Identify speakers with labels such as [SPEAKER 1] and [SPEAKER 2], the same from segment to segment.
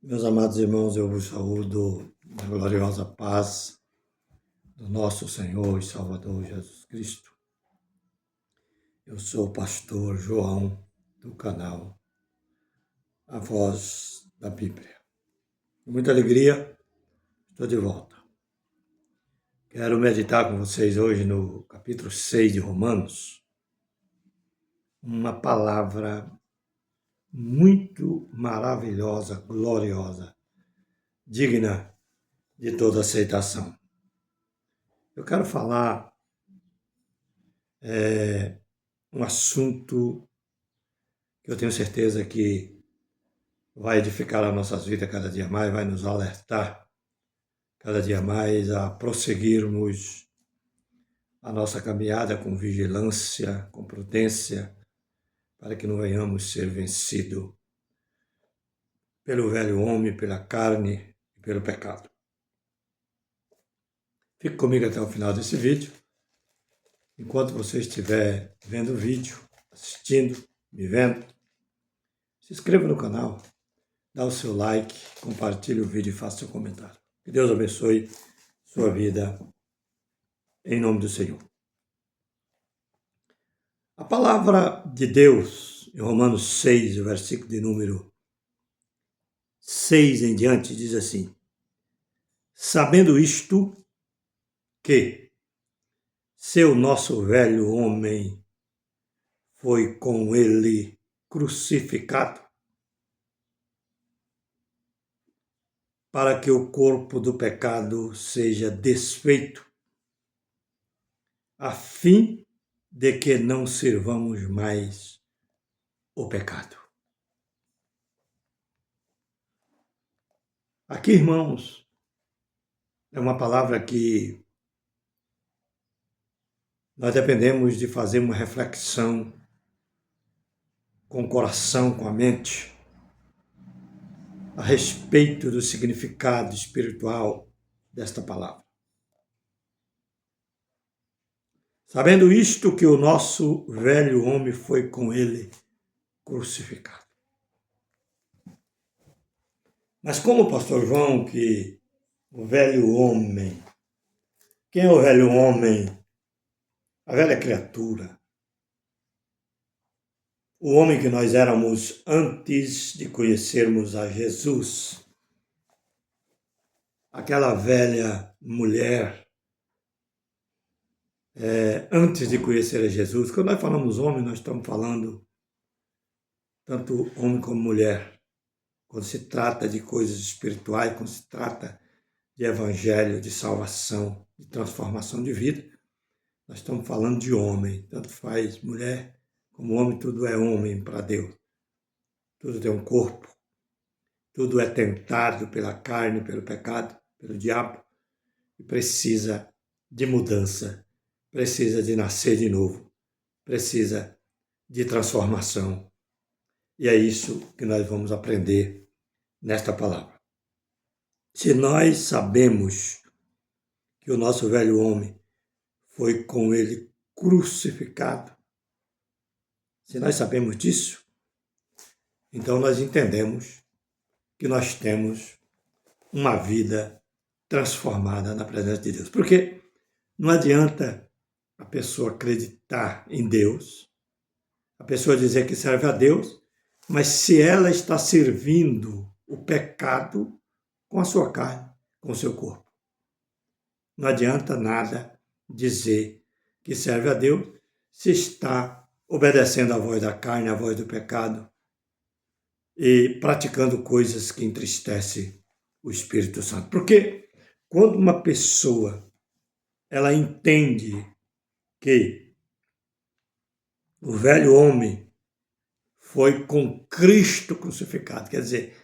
[SPEAKER 1] Meus amados irmãos, eu vos saúdo na gloriosa paz do nosso Senhor e Salvador Jesus Cristo. Eu sou o pastor João, do canal A Voz da Bíblia. Com muita alegria, estou de volta. Quero meditar com vocês hoje no capítulo 6 de Romanos, uma palavra muito maravilhosa, gloriosa, digna de toda aceitação. Eu quero falar um assunto que eu tenho certeza que vai edificar as nossas vidas cada dia mais, vai nos alertar cada dia mais a prosseguirmos a nossa caminhada com vigilância, com prudência, para que não venhamos ser vencidos pelo velho homem, pela carne e pelo pecado. Fique comigo até o final desse vídeo. Enquanto você estiver vendo o vídeo, assistindo, me vendo, se inscreva no canal, dá o seu like, compartilhe o vídeo e faça seu comentário. Que Deus abençoe sua vida, em nome do Senhor. A palavra de Deus, em Romanos 6, o versículo de número 6 em diante, diz assim: sabendo isto, que seu nosso velho homem foi com ele crucificado, para que o corpo do pecado seja desfeito, a fim de que não sirvamos mais o pecado. Aqui, irmãos, é uma palavra que nós dependemos de fazer uma reflexão com o coração, com a mente, a respeito do significado espiritual desta palavra. Sabendo isto, que o nosso velho homem foi com ele crucificado. Mas como, pastor João, que o velho homem, quem é o velho homem? A velha criatura. O homem que nós éramos antes de conhecermos a Jesus. Aquela velha mulher, antes de conhecer a Jesus. Quando nós falamos homem, nós estamos falando tanto homem como mulher. Quando se trata de coisas espirituais, quando se trata de evangelho, de salvação, de transformação de vida, nós estamos falando de homem. Tanto faz mulher como homem, tudo é homem para Deus. Tudo tem um corpo. Tudo é tentado pela carne, pelo pecado, pelo diabo. E precisa de mudança. Precisa de nascer de novo. Precisa de transformação. E é isso que nós vamos aprender nesta palavra. Se nós sabemos que o nosso velho homem foi com ele crucificado, se nós sabemos disso, então nós entendemos que nós temos uma vida transformada na presença de Deus. Porque não adianta a pessoa acreditar em Deus, a pessoa dizer que serve a Deus, mas se ela está servindo o pecado com a sua carne, com o seu corpo. Não adianta nada dizer que serve a Deus se está obedecendo à voz da carne, à voz do pecado e praticando coisas que entristecem o Espírito Santo. Porque quando uma pessoa ela entende que o velho homem foi com Cristo crucificado, quer dizer,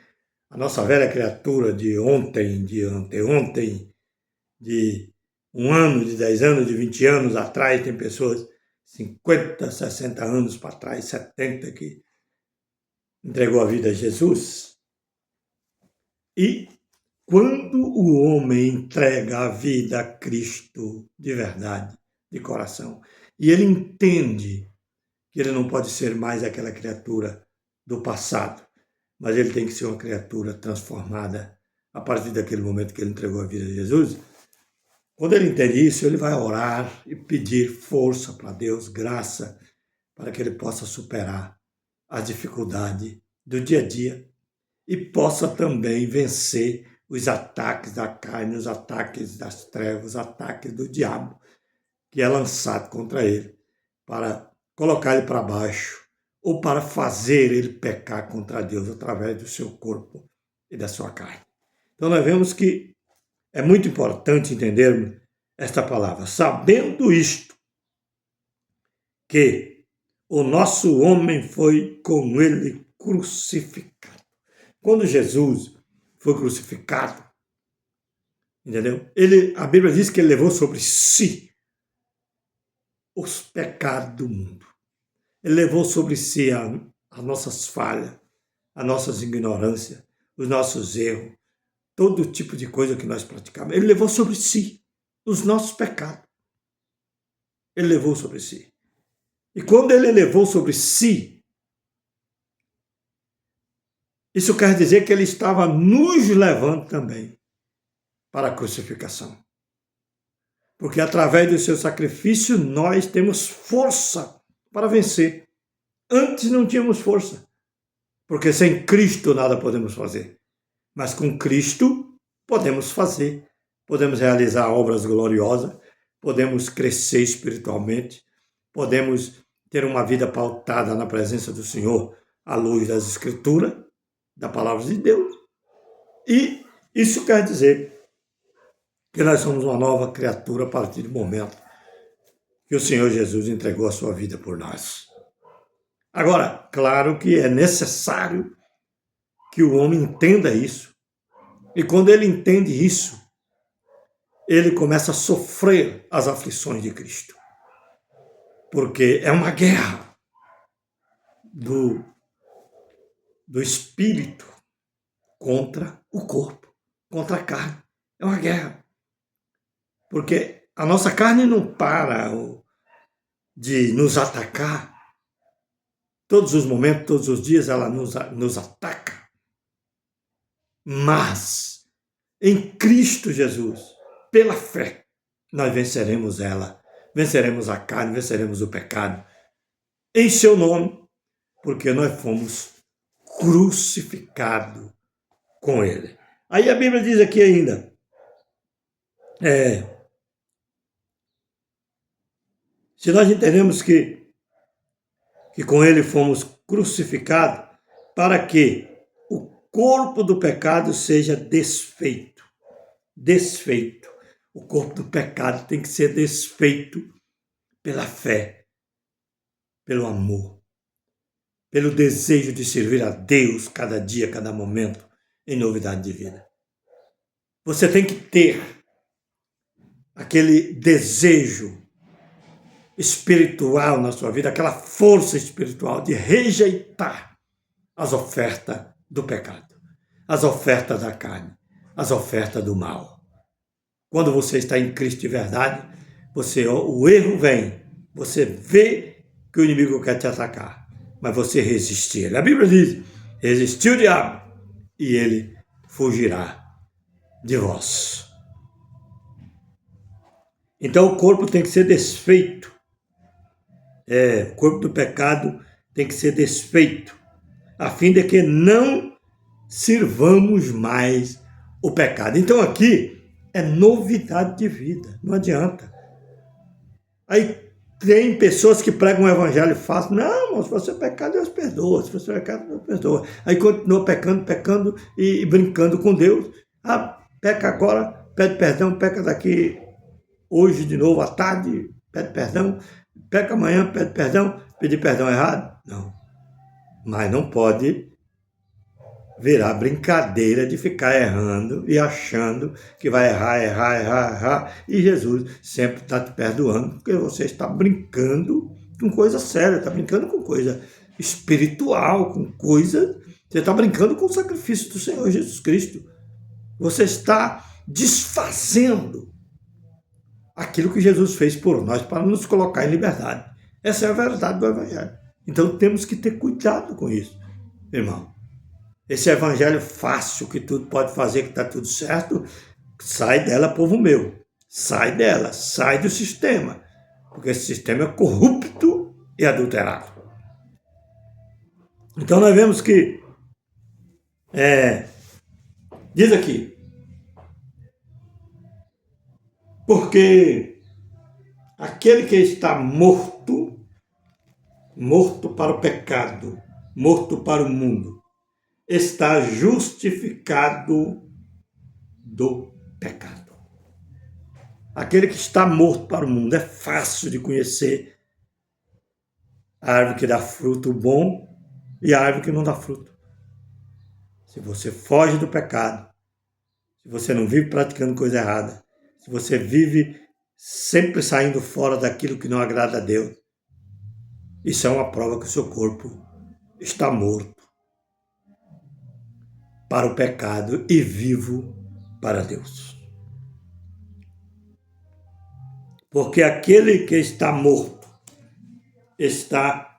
[SPEAKER 1] a nossa velha criatura de ontem, de anteontem, de 1 ano, de 10 anos, de 20 anos atrás, tem pessoas 50, 60 anos para trás, 70 que entregou a vida a Jesus. E quando o homem entrega a vida a Cristo de verdade, de coração, e ele entende que ele não pode ser mais aquela criatura do passado, mas ele tem que ser uma criatura transformada a partir daquele momento que ele entregou a vida a Jesus. Quando ele entende isso, ele vai orar e pedir força para Deus, graça, para que ele possa superar a dificuldade do dia a dia e possa também vencer os ataques da carne, os ataques das trevas, os ataques do diabo, que é lançado contra ele, para colocar ele para baixo ou para fazer ele pecar contra Deus através do seu corpo e da sua carne. Então nós vemos que é muito importante entendermos esta palavra. Sabendo isto, que o nosso homem foi com ele crucificado. Quando Jesus foi crucificado, entendeu? A Bíblia diz que ele levou sobre si os pecados do mundo. Ele levou sobre si as nossas falhas, as nossas ignorâncias, os nossos erros, todo tipo de coisa que nós praticamos. Ele levou sobre si os nossos pecados. Ele levou sobre si. E quando ele levou sobre si, isso quer dizer que ele estava nos levando também para a crucificação. Porque através do seu sacrifício nós temos força para vencer. Antes não tínhamos força, porque sem Cristo nada podemos fazer. Mas com Cristo podemos fazer, podemos realizar obras gloriosas, podemos crescer espiritualmente, podemos ter uma vida pautada na presença do Senhor, à luz das Escrituras, da palavra de Deus. E isso quer dizer que nós somos uma nova criatura a partir do momento que o Senhor Jesus entregou a sua vida por nós. Agora, claro que é necessário que o homem entenda isso. E quando ele entende isso, ele começa a sofrer as aflições de Cristo. Porque é uma guerra do espírito contra o corpo, contra a carne. É uma guerra. Porque a nossa carne não para de nos atacar. Todos os momentos, todos os dias ela nos ataca. Mas em Cristo Jesus, pela fé, nós venceremos ela. Venceremos a carne, venceremos o pecado. Em seu nome, porque nós fomos crucificados com ele. Aí a Bíblia diz aqui ainda, se nós entendemos que com ele fomos crucificados, para que o corpo do pecado seja desfeito. Desfeito. O corpo do pecado tem que ser desfeito pela fé, pelo amor, pelo desejo de servir a Deus cada dia, cada momento, em novidade de vida. Você tem que ter aquele desejo espiritual na sua vida, aquela força espiritual de rejeitar as ofertas do pecado, as ofertas da carne, as ofertas do mal. Quando você está em Cristo de verdade, o erro vem, você vê que o inimigo quer te atacar, mas você resiste a ele. A Bíblia diz, resistir o diabo e ele fugirá de vós. Então o corpo tem que ser desfeito. O corpo do pecado tem que ser desfeito, a fim de que não sirvamos mais o pecado. Então aqui é novidade de vida, não adianta. Aí tem pessoas que pregam um evangelho fácil, não, mas se você pecar, Deus perdoa, se você pecar, Deus perdoa. Aí continua pecando e brincando com Deus. Peca agora, pede perdão, peca daqui hoje de novo à tarde, pede perdão, peca amanhã, pede perdão, pedir perdão errado? Não. Mas não pode virar brincadeira de ficar errando e achando que vai errar. E Jesus sempre está te perdoando, porque você está brincando com coisa séria, está brincando com coisa espiritual, com coisa... Você está brincando com o sacrifício do Senhor Jesus Cristo. Você está desfazendo aquilo que Jesus fez por nós para nos colocar em liberdade. Essa é a verdade do Evangelho. Então temos que ter cuidado com isso, irmão. Esse evangelho fácil, que tudo pode fazer, que está tudo certo, sai dela, povo meu. Sai dela, sai do sistema. Porque esse sistema é corrupto e adulterado. Então nós vemos que, diz aqui, porque aquele que está morto, morto para o pecado, morto para o mundo, está justificado do pecado. Aquele que está morto para o mundo, é fácil de conhecer a árvore que dá fruto bom e a árvore que não dá fruto. Se você foge do pecado, se você não vive praticando coisa errada, se você vive sempre saindo fora daquilo que não agrada a Deus, isso é uma prova que o seu corpo está morto para o pecado e vivo para Deus. Porque aquele que está morto está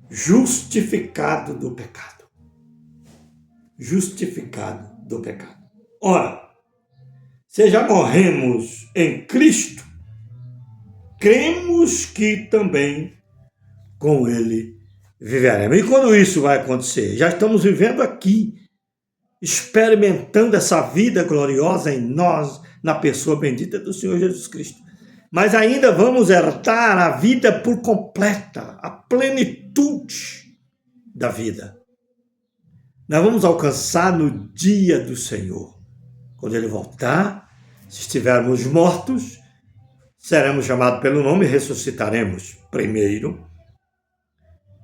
[SPEAKER 1] justificado do pecado. Justificado do pecado. Ora, se já morremos em Cristo, cremos que também com Ele viveremos. E quando isso vai acontecer? Já estamos vivendo aqui, experimentando essa vida gloriosa em nós, na pessoa bendita do Senhor Jesus Cristo. Mas ainda vamos herdar a vida por completa, a plenitude da vida. Nós vamos alcançar no dia do Senhor. Quando Ele voltar, se estivermos mortos, seremos chamados pelo nome e ressuscitaremos primeiro.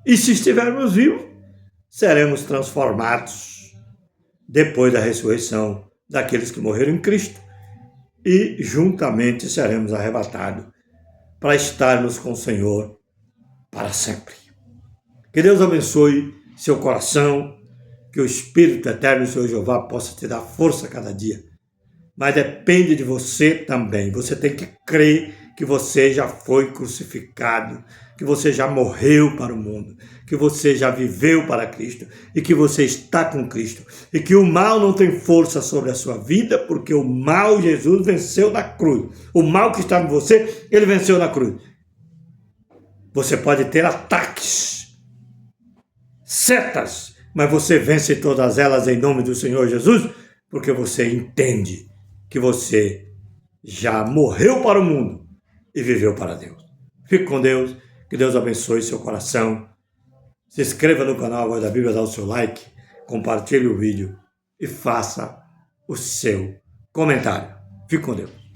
[SPEAKER 1] E se estivermos vivos, seremos transformados depois da ressurreição daqueles que morreram em Cristo e juntamente seremos arrebatados para estarmos com o Senhor para sempre. Que Deus abençoe seu coração, que o Espírito Eterno do Senhor Jeová possa te dar força a cada dia. Mas depende de você também. Você tem que crer que você já foi crucificado, que você já morreu para o mundo, que você já viveu para Cristo e que você está com Cristo. E que o mal não tem força sobre a sua vida, porque o mal Jesus venceu na cruz. O mal que está em você, ele venceu na cruz. Você pode ter ataques, setas, mas você vence todas elas em nome do Senhor Jesus, porque você entende que você já morreu para o mundo e viveu para Deus. Fique com Deus, que Deus abençoe seu coração. Se inscreva no canal Voz da Bíblia, dá o seu like, compartilhe o vídeo e faça o seu comentário. Fique com Deus.